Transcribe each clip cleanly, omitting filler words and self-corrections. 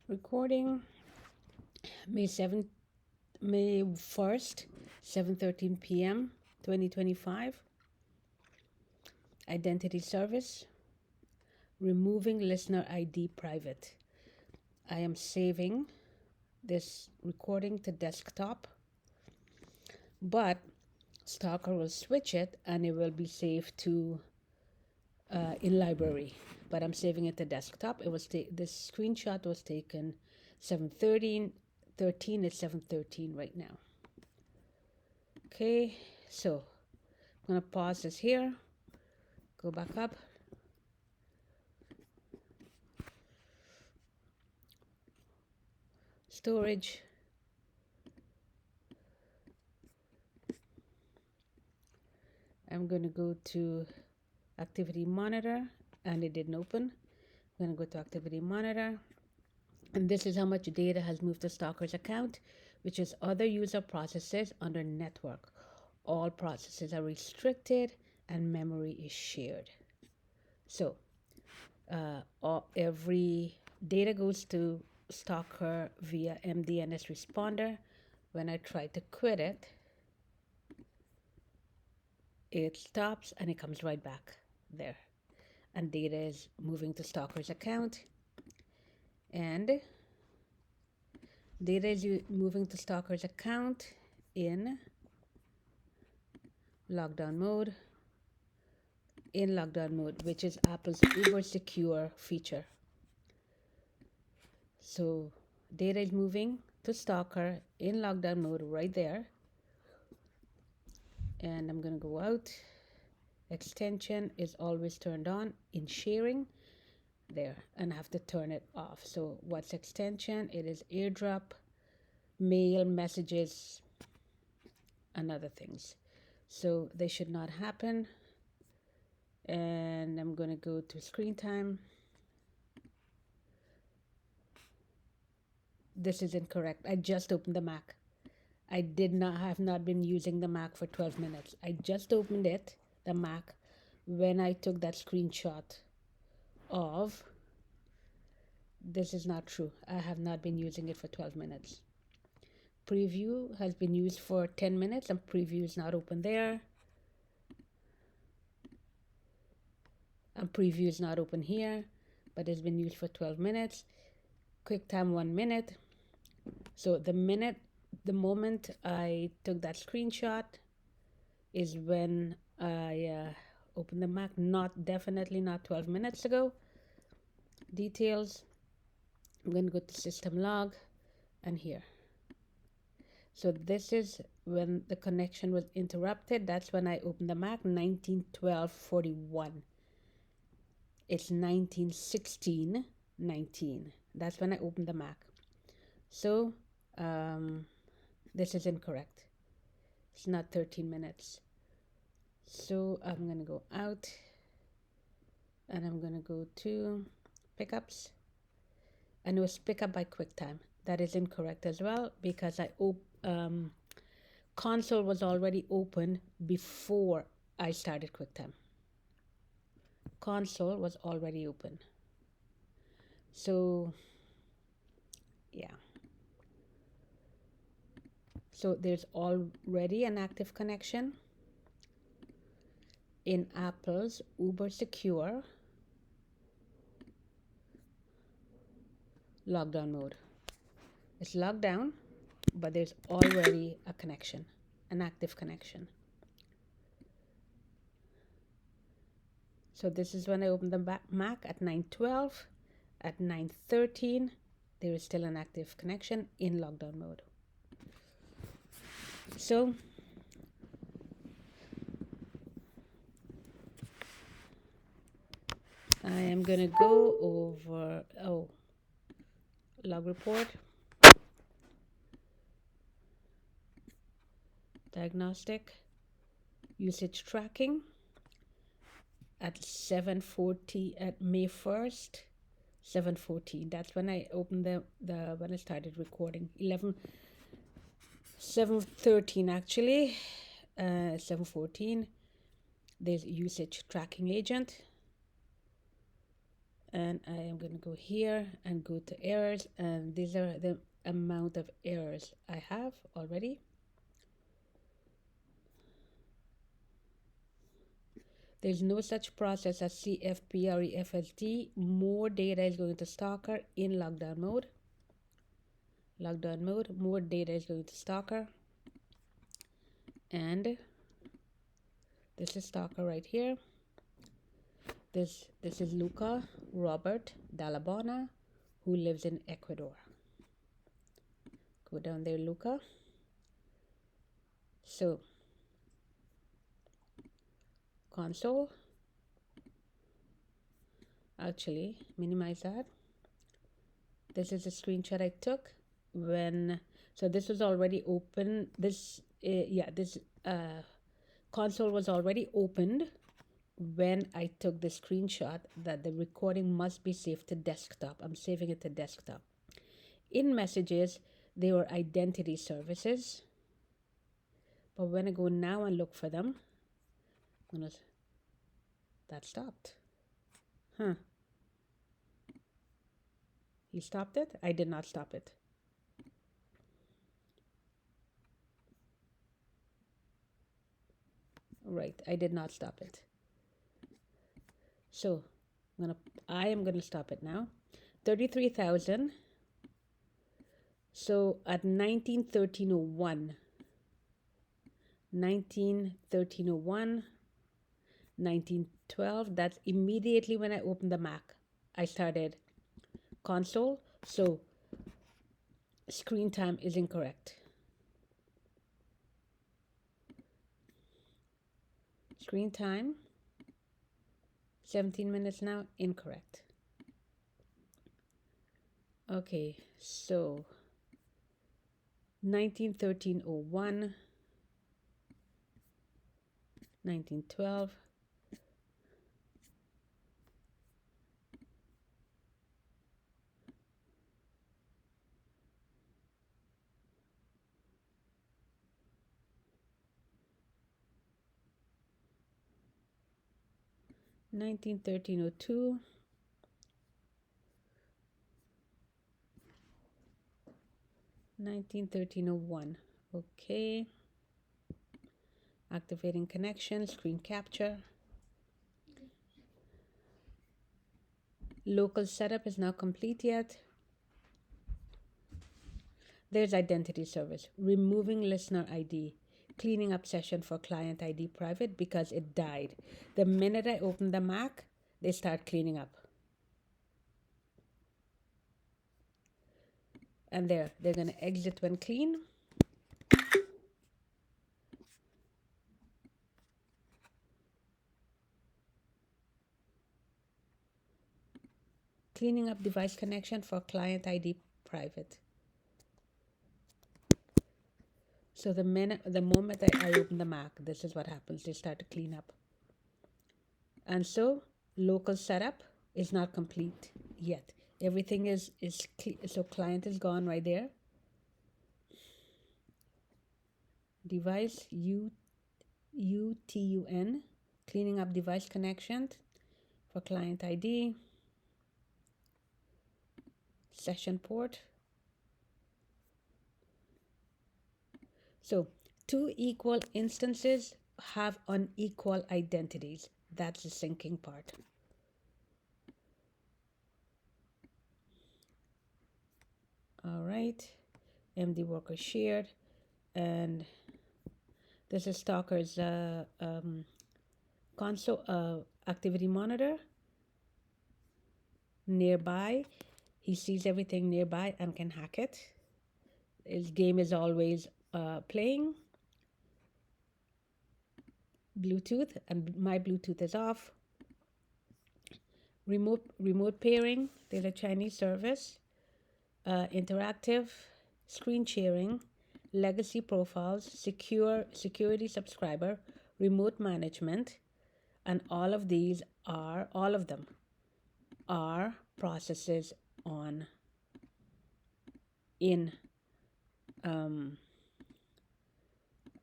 Recording May 7th, May 1st, 7:13 p.m. 2025. Identity service. Removing listener ID private. I am saving this recording to desktop, but Stalker will switch it and it will be saved to in library. But I'm saving it to desktop. It was this screenshot was taken 7:13. 13 is 7:13 right now. Okay, so I'm gonna pause this here. Go back up. Storage. I'm going to go to activity monitor, and it didn't open. I'm going to go to activity monitor, and this is how much data has moved to Stalker's account, which is other user processes under network. All processes are restricted and memory is shared. So every data goes to Stalker via MDNS responder. When I try to quit it, it stops and it comes right back there. And data is moving to Stalker's account. And data is moving to Stalker's account in lockdown mode. In lockdown mode, which is Apple's Uber secure feature. So data is moving to Stalker in lockdown mode right there. And I'm going to go out. Extension is always turned on in sharing there, and I have to turn it off. So what's extension? It is airdrop, mail, messages, and other things. So they should not happen. And I'm going to go to screen time. This is incorrect. I just opened the Mac. I have not been using the Mac for 12 minutes. I just opened it, the Mac, when I took that screenshot of. This is not true. I have not been using it for 12 minutes. Preview has been used for 10 minutes and preview is not open there. And preview is not open here, but it's been used for 12 minutes. QuickTime 1 minute. So the moment I took that screenshot is when I opened the Mac, definitely not 12 minutes ago. Details, I'm going to go to system log and here. So this is when the connection was interrupted. That's when I opened the Mac, 1912-41. It's 1916-19. That's when I opened the Mac. So this is incorrect. It's not 13 minutes. So I'm going to go out and I'm going to go to pickups. And it was pick up by QuickTime. That is incorrect as well because console was already open before I started QuickTime. Console was already open. So, yeah. So there's already an active connection in Apple's Uber secure lockdown mode. It's locked down, but there's already a connection, an active connection. So this is when I opened the Mac at 9:12. At 9:13, there is still an active connection in lockdown mode. So I am going to go over, log report, diagnostic, usage tracking at 7:40 at May 1st, 7:14. That's when I opened when I started recording. 7:13 actually, 7:14. There's usage tracking agent. And I am going to go here and go to errors, and these are the amount of errors I have already. There's no such process as CFPREFSD. More data is going to Stalker in lockdown mode. Lockdown mode, more data is going to Stalker. And this is Stalker right here. This is Luca Robert Dalla Bona, who lives in Ecuador. Go down there, Luca. So, console. Actually, minimize that. This is a screenshot I took when, so this was already open. This console was already opened when I took the screenshot that the recording must be saved to desktop. I'm saving it to desktop. In messages, they were identity services. But when I go now and look for them, that stopped. Huh. You stopped it? I did not stop it. Right, I did not stop it. So I am gonna stop it now. 33,000. So at 191301, 1912, that's immediately when I opened the Mac. I started console, so screen time is incorrect. Screen time, 17 minutes now, incorrect. Okay, so 191301, 1912. Nineteen 1302, 191301. Okay. Activating connection, screen capture. Local setup is now complete yet. There's identity service, removing listener ID, cleaning up session for client ID private because it died. The minute I open the Mac, they start cleaning up. And they're going to exit when clean. Cleaning up device connection for client ID private. So the moment I open the Mac, this is what happens. They start to clean up. And so local setup is not complete yet. Everything is so client is gone right there. Device UTUN, cleaning up device connection for client ID. Session port. So 2 equal instances have unequal identities. That's the syncing part. All right, MD worker shared, and this is Stalker's console activity monitor. Nearby, he sees everything nearby and can hack it. His game is always playing. Bluetooth, and my Bluetooth is off. Remote pairing, there's a Chinese service. Interactive, screen sharing, legacy profiles, security subscriber, remote management, and all of them are processes in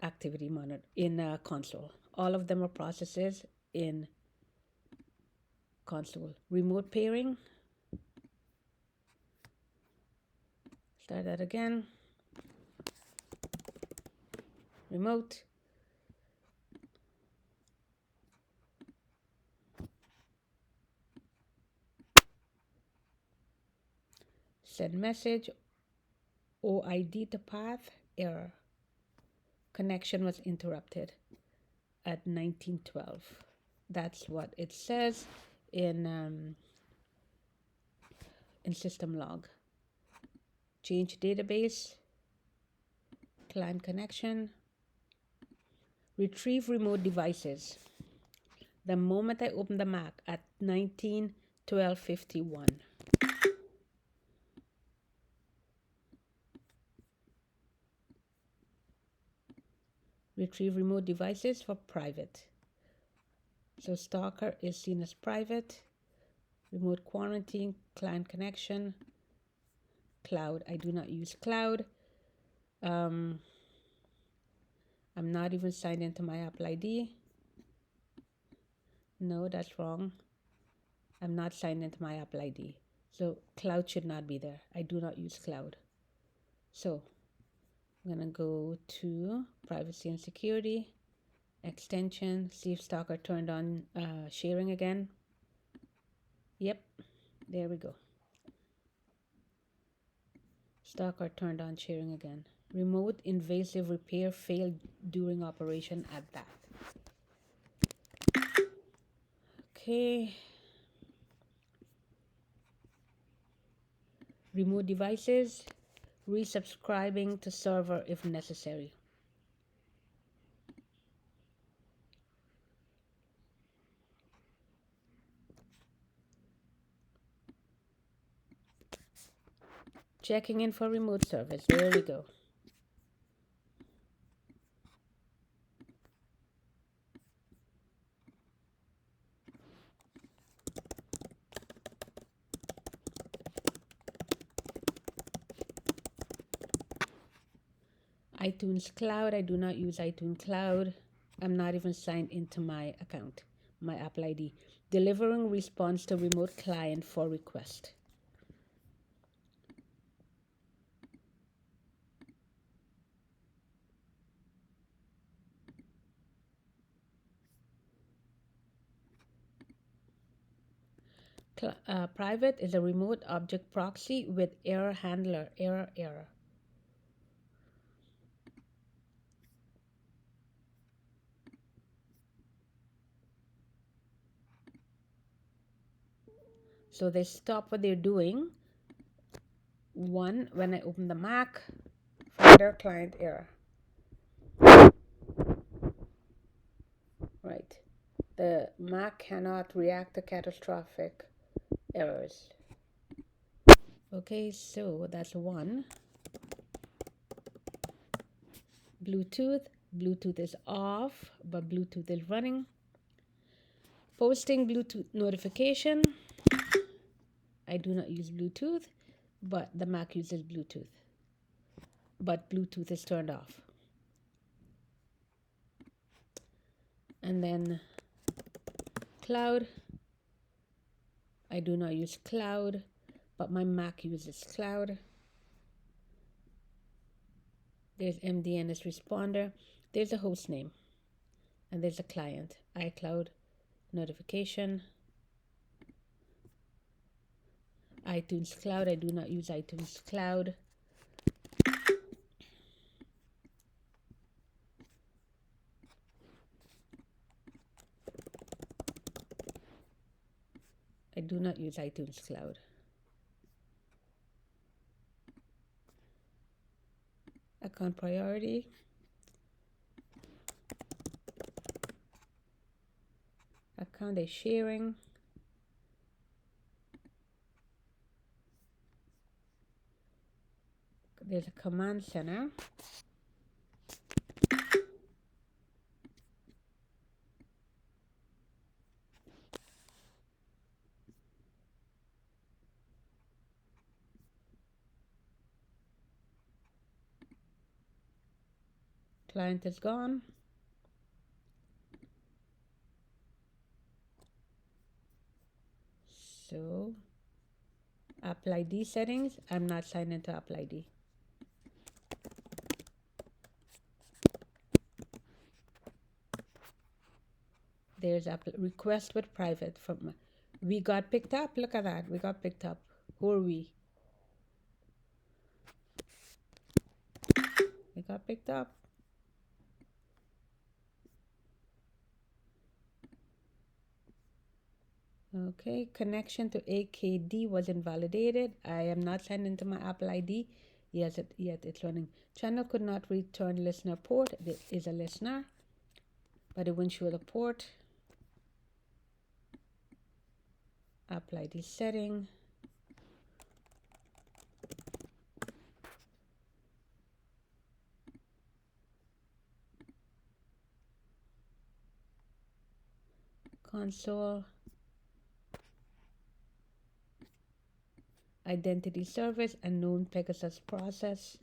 activity monitor in console. All of them are processes in console. Remote pairing. Start that again. Remote. Send message. OID to path. Error. Connection was interrupted at 1912. That's what it says in system log. Change database. Client connection. Retrieve remote devices. The moment I open the Mac at 19:12:51. Retrieve remote devices for private. So stalker is seen as private. Remote quarantine, client connection, cloud. I do not use cloud. I'm not even signed into my Apple ID. No, that's wrong. I'm not signed into my Apple ID. So cloud should not be there. I do not use cloud. So I'm going to go to privacy and security, extension, see if stalker turned on sharing again. Yep, there we go. Stalker turned on sharing again. Remote invasive repair failed during operation at that. Okay. Remote devices. Resubscribing to server if necessary. Checking in for remote service. There we go. iTunes Cloud. I do not use iTunes Cloud. I'm not even signed into my account, my Apple ID. Delivering response to remote client for request. Private is a remote object proxy with error handler. Error. So they stop what they're doing. One, when I open the Mac, finder client error. Right. The Mac cannot react to catastrophic errors. Okay, so that's one. Bluetooth. Bluetooth is off, but Bluetooth is running. Posting Bluetooth notification. I do not use Bluetooth, but the Mac uses Bluetooth. But Bluetooth is turned off. And then cloud. I do not use cloud, but my Mac uses cloud. There's MDNS responder. There's a host name. And there's a client. iCloud notification. iTunes Cloud. I do not use iTunes Cloud. I do not use iTunes Cloud. Account priority. Account is sharing. There's a command center. Client is gone. So Apple ID settings, I'm not signed into Apple ID. There's Apple request with private from, we got picked up. Look at that, we got picked up. Who are we? We got picked up. Okay, connection to AKD was invalidated. I am not signed into my Apple ID. Yes, yet it's running. Channel could not return listener port. There is a listener, but it won't show the port. Apple ID setting. Console. Identity service, unknown Pegasus process.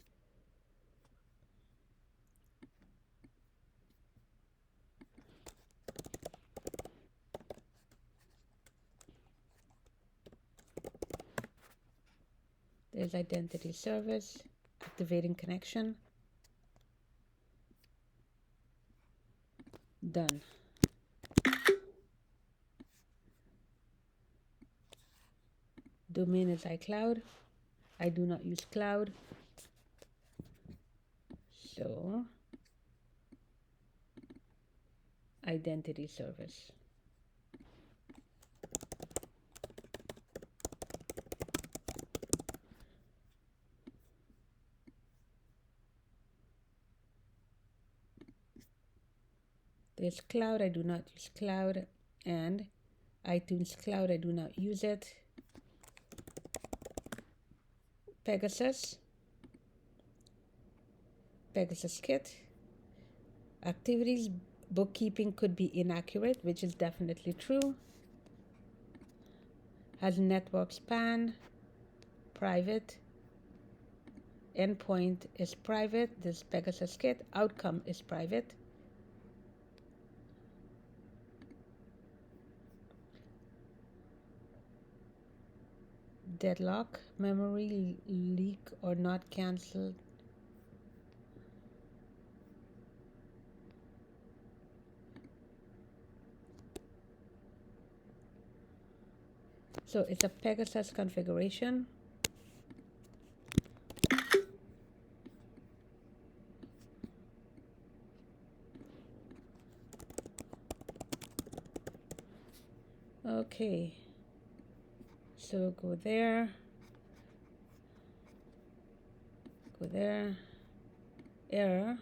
There's identity service, activating connection. Done. Domain is iCloud. I do not use cloud. So, identity service. There's cloud, I do not use cloud, and iTunes Cloud, I do not use it. Pegasus Kit. Activities bookkeeping could be inaccurate, which is definitely true. Has network span, private. Endpoint is private. This Pegasus Kit. Outcome is private. Deadlock, memory leak or not cancelled. So it's a Pegasus configuration. Okay, so go there, error.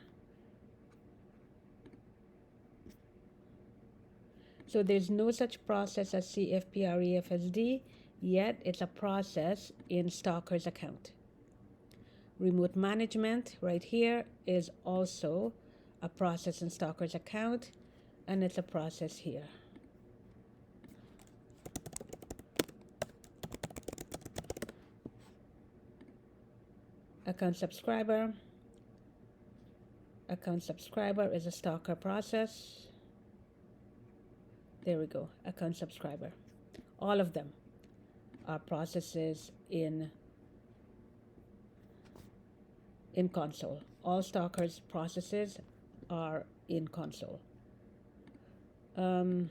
So there's no such process as CFPREFSD, yet it's a process in Stalker's account. Remote management right here is also a process in Stalker's account, and it's a process here. Account subscriber is a Stalker process. There we go, account subscriber. All of them are processes in console. All Stalker's processes are in console. And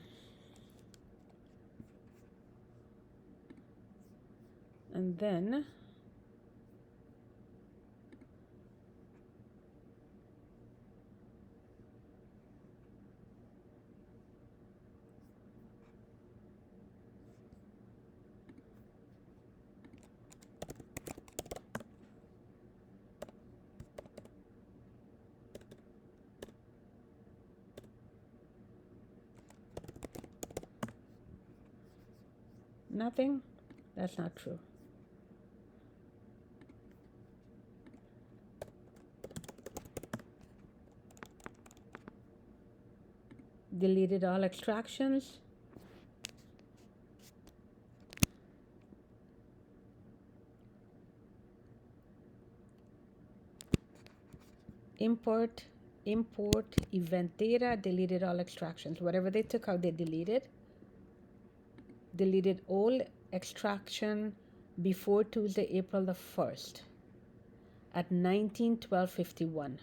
then nothing. That's not true. Deleted all extractions. Import event data, deleted all extractions. Whatever they took out, they deleted all extraction before Tuesday, April the 1st at 19:12:51.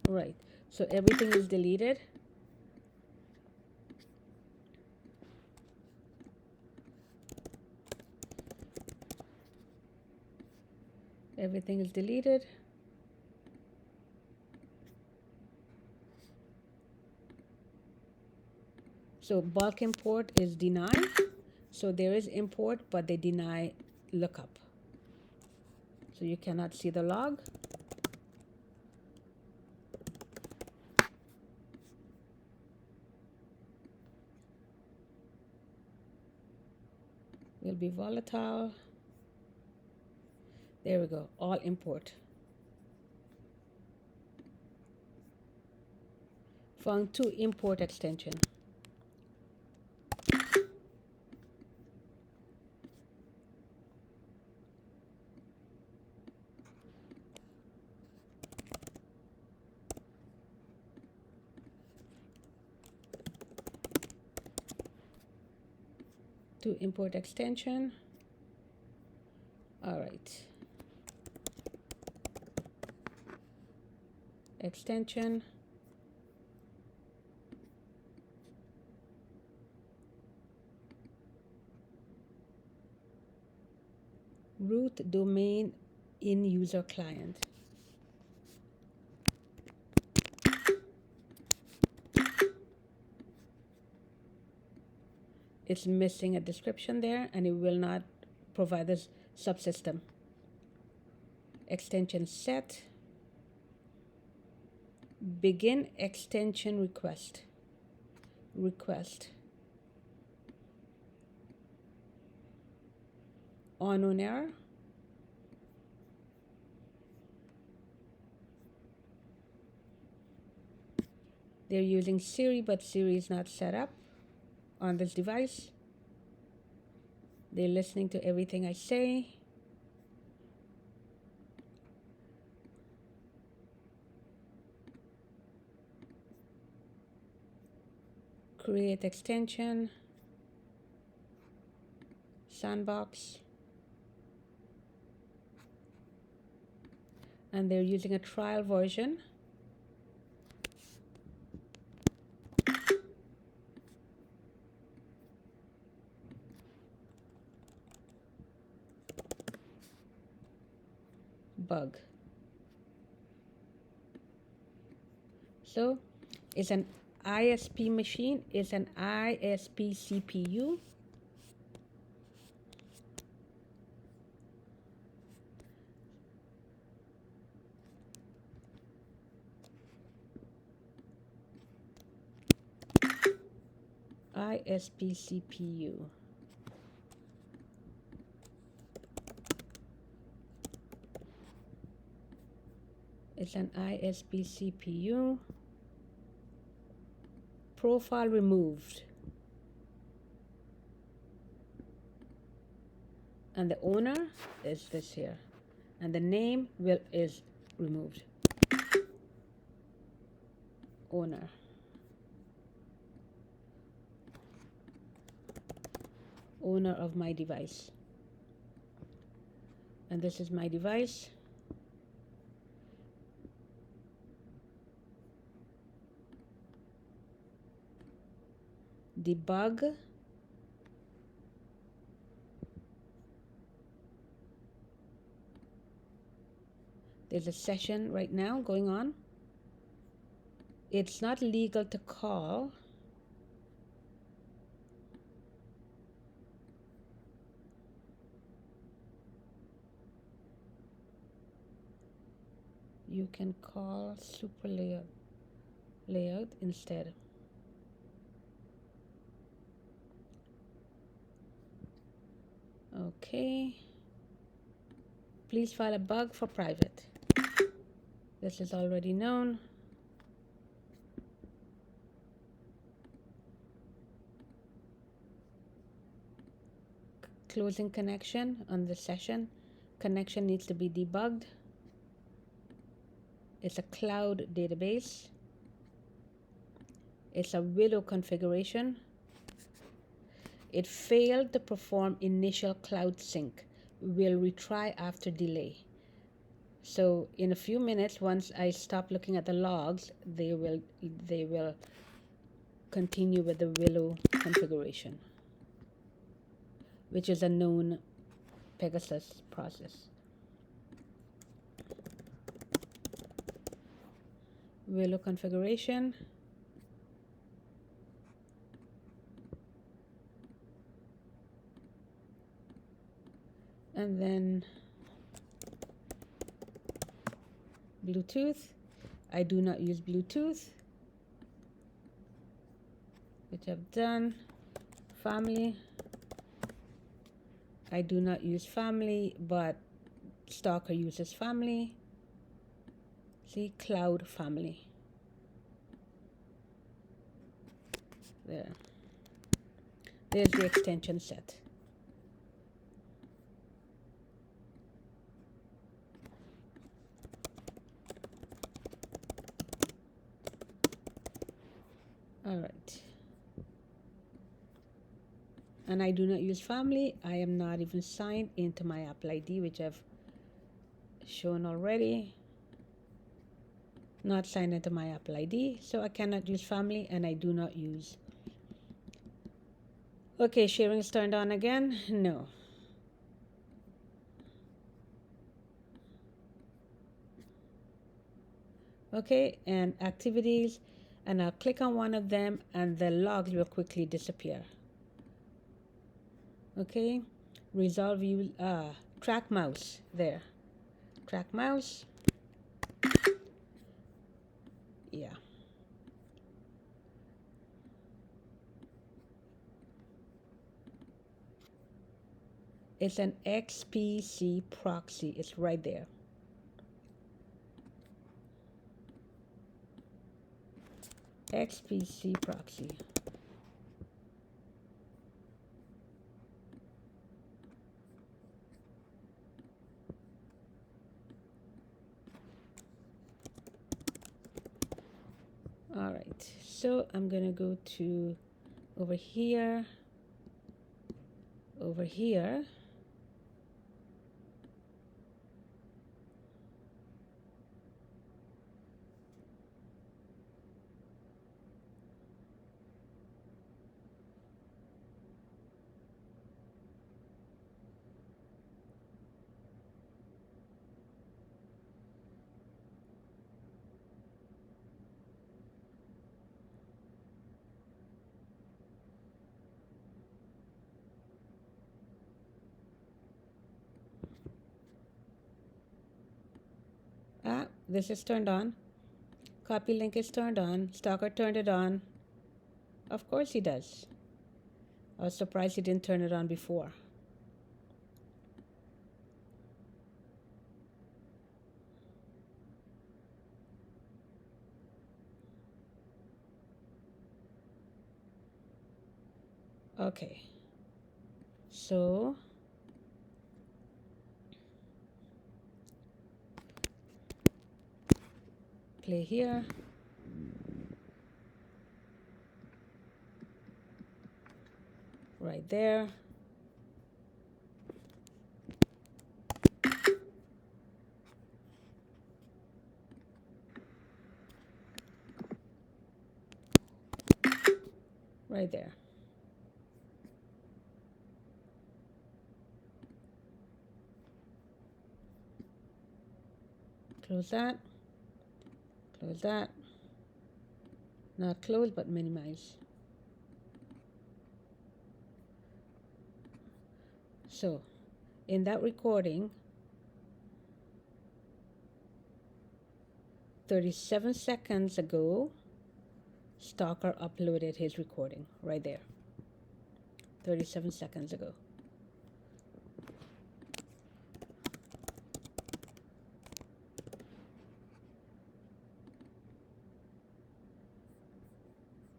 Right, so everything is deleted. Everything is deleted. So bulk import is denied. So there is import, but they deny lookup. So you cannot see the log. Will be volatile. There we go, all import. Found 2 import extension. To import extension. All right. Extension. Root domain in user client. It's missing a description there, and it will not provide this subsystem. Extension set. Begin extension request. Request. Unknown error. They're using Siri, but Siri is not set up on this device. They're listening to everything I say. Create extension. Sandbox. And they're using a trial version. Bug. So it's an ISP machine. It's an ISP CPU. ISP CPU. It's an ISP CPU. Profile removed. And the owner is this here. And the name is removed. Owner. Owner of my device. And this is my device. Debug. There's a session right now going on. It's not legal to call. You can call super layout instead. Okay. Please file a bug for private. This is already known. Closing connection on the session. Connection needs to be debugged. It's a cloud database. It's a Willow configuration. It failed to perform initial cloud sync. Will retry after delay. So in a few minutes, once I stop looking at the logs, they will continue with the Willow configuration, which is a known Pegasus process. Willow configuration. And then Bluetooth. I do not use Bluetooth, which I've done. Family. I do not use family, but Stalker uses family. See, cloud family. There. There's the extension set. All right. And I do not use family. I am not even signed into my Apple ID, which I've shown already. Not signed into my Apple ID, so I cannot use family, and I do not use. Okay, sharing is turned on again. No. Okay, and activities, and I'll click on one of them, and the logs will quickly disappear. Okay, resolve view, track mouse, there. Track mouse. Yeah. It's an XPC proxy. It's right there. XPC proxy. All right, so I'm gonna go to over here. This is turned on. Copy link is turned on. Stalker turned it on. Of course he does. I was surprised he didn't turn it on before. Okay. So play here. Right there. Right there. Close that. Close that. Not close, but minimize. So, in that recording, 37 seconds ago, Stalker uploaded his recording right there. 37 seconds ago.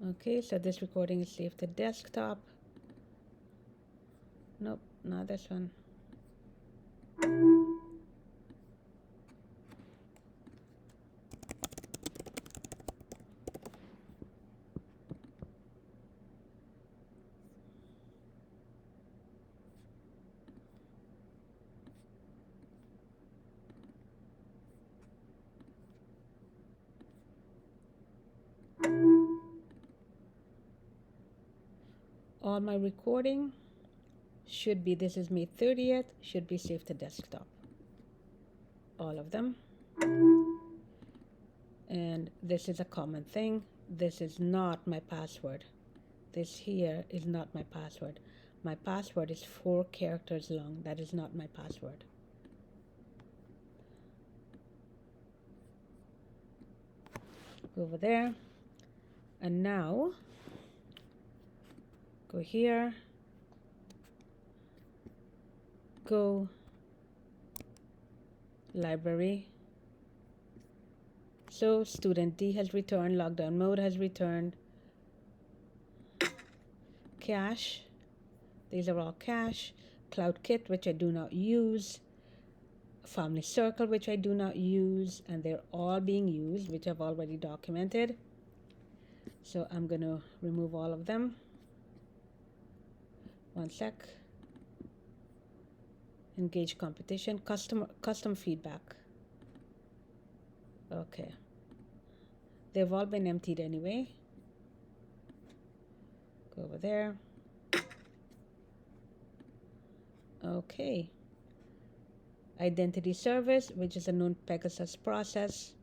Okay, so this recording is saved to desktop. Nope, not this one. all my recording should be, this is May 30th, should be saved to desktop. All of them. And this is a common thing. This is not my password. This here is not my password. My password is 4 characters long. That is not my password. Go over there. And now, go here. Go library. So student D has returned, lockdown mode has returned. Cache, these are all cache. Cloud Kit, which I do not use. Family Circle, which I do not use, and they're all being used, which I've already documented. So I'm going to remove all of them. One sec. Engage competition, custom feedback. Okay. They've all been emptied anyway. Go over there. Okay. Identity service, which is a known Pegasus process.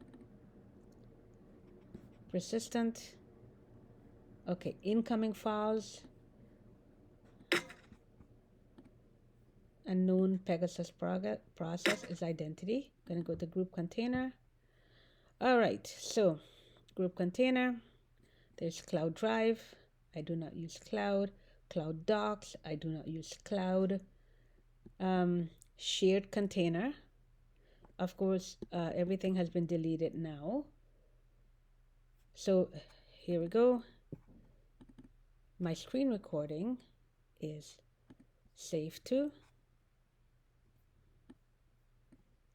Persistent. Okay, incoming files. A known Pegasus process is identity. I'm going to go to group container. All right, so group container. There's Cloud Drive. I do not use Cloud. Cloud Docs. I do not use Cloud. Shared container. Of course, everything has been deleted now. So here we go. My screen recording is saved to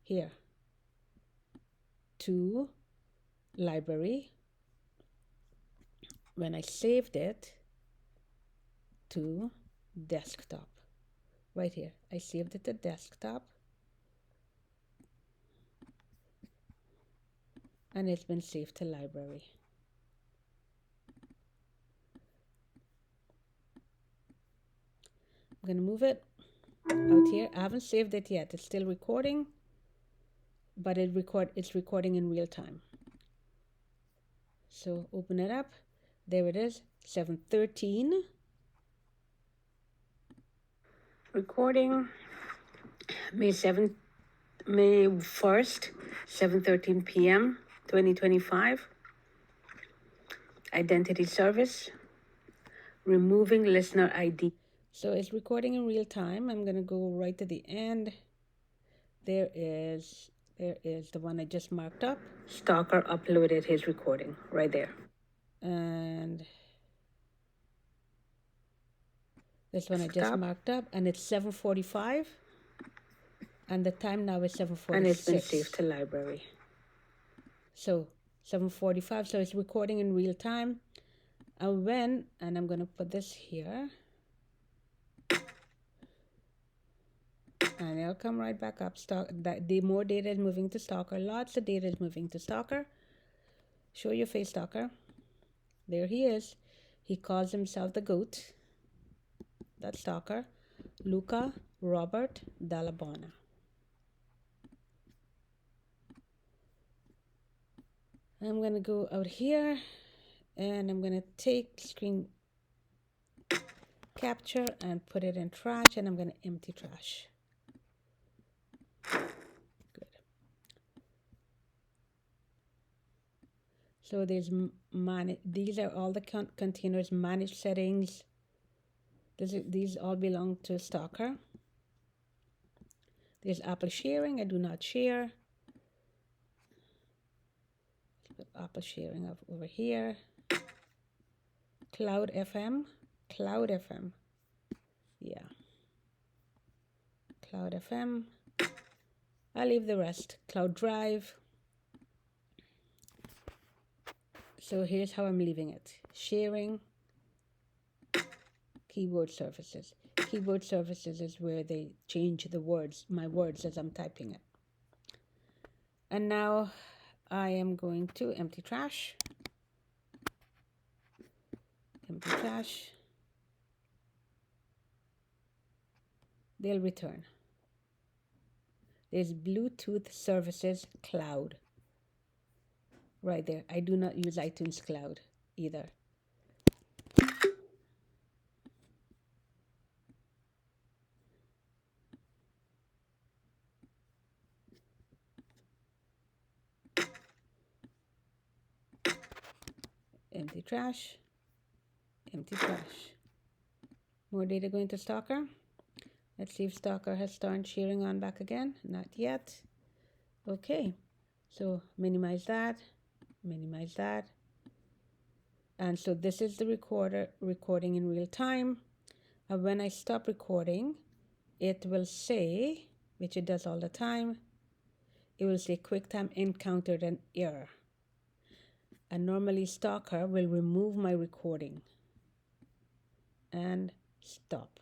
here, to library. When I saved it to desktop, right here, I saved it to desktop, and it's been saved to library. I'm going to move it out here. I haven't saved it yet. It's still recording, but it's recording in real time. So open it up. There it is, 7:13. Recording May 1st, 7:13 p.m. 2025. Identity service. Removing listener ID. So it's recording in real time. I'm going to go right to the end. There is the one I just marked up. Stalker uploaded his recording right there. And this one I just marked up, and it's 7:45. And the time now is 7:46. And it's been saved to library. So 7:45, so it's recording in real time. And I'm going to put this here. And it'll come right back up. The more data is moving to Stalker. Lots of data is moving to Stalker. Show your face, Stalker. There he is. He calls himself the GOAT. That's Stalker. Luca, Robert, Dalla Bona. I'm going to go out here, and I'm going to take screen capture and put it in trash, and I'm going to empty trash. Good. So there's these are all the containers, managed settings. These all belong to Stalker. There's Apple sharing. I do not share. Apple sharing over here. Cloud FM. Cloud FM. Yeah. Cloud FM. I'll leave the rest. Cloud Drive. So here's how I'm leaving it. Sharing. Keyboard services. Keyboard services is where they change the words, my words as I'm typing it. And now I am going to empty trash. Empty trash. they'll return. There's Bluetooth services cloud right there. I do not use iTunes Cloud either. Empty trash, empty trash. More data going to Stalker. Let's see if Stalker has started cheering on back again. Not yet. Okay, so minimize that, minimize that. And so this is the recording in real time. And when I stop recording, it will say, which it does all the time, it will say QuickTime encountered an error. And normally Stalker will remove my recording and stop.